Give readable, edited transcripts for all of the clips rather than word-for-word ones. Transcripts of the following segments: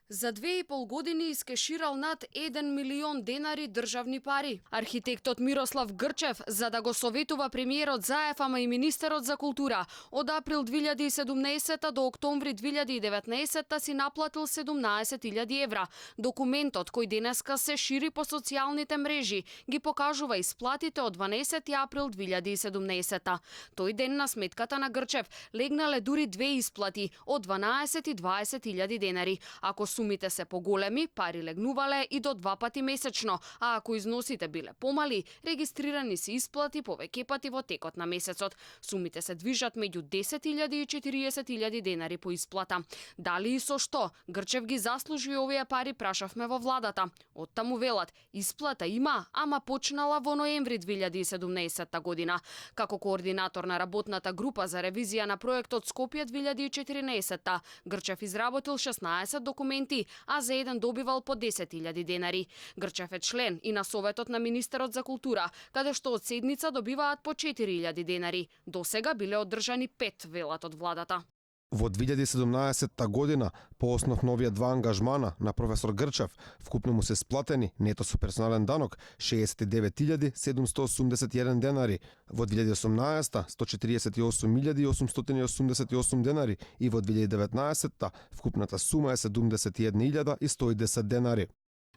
За 2,5 години искеширал над 1 милион денари државни пари. Архитектот Мирослав Грчев, за да го советува премиерот Заев, ама и министерот за култура, од април 2017 до октомври 2019 си наплатил 17.000 евра. Документот кој денеска се шири по социјалните мрежи ги покажува исплатите од 12 април 2017. Тој ден на сметката на Грчев легнале дури две исплати од 12 и 20.000 денари. Ако сумите се поголеми, пари легнувале и до 2 пати месечно, а ако износите биле помали, регистрирани се исплати повеќе пати во текот на месецот. Сумите се движат меѓу 10.000 и 40.000 денари по исплата. Дали и со што Грчев ги заслужи овие пари, прашавме во владата. Оттаму велат, исплата има, ама почнала во ноември 2017 година. Како координатор на работната група за ревизија на проектот Скопје 2014, Грчев изработил 16 документи, а за еден добивал по 10.000 денари. Грчев е член и на Советот на министерот за култура, каде што од седница добиваат по 4.000 денари. До сега биле одржани 5, велат од владата. Во 2017 година, по основ новија два ангажмана на професор Грчев, вкупно му се сплатени нето со персонален данок 69.781 денари, во 2018 148.888 денари и во 2019 вкупната сума е 71.110 денари.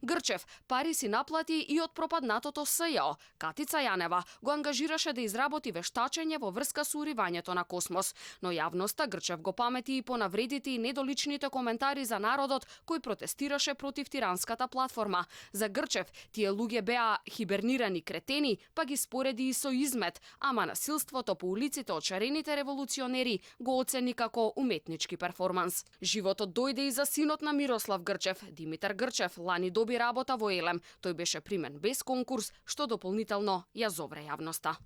Грчев пари си наплати и од пропаднатото СЈО. Катица Јанева го ангажираше да изработи вештачење во врска со уривањето на Космос, но јавноста Грчев го памети и по навредите и недоличните коментари за народот кој протестираше против тиранската платформа. За Грчев тие луѓе беа хибернирани кретени, па ги спореди и со измет, ама насилството по улиците од шарените револуционери го оцени како уметнички перформанс. Животот дојде и за синот на Мирослав Грчев, Димитар Грчев, лани доби работа во Елем. Тој беше примен без конкурс, што дополнително ја зовре јавноста.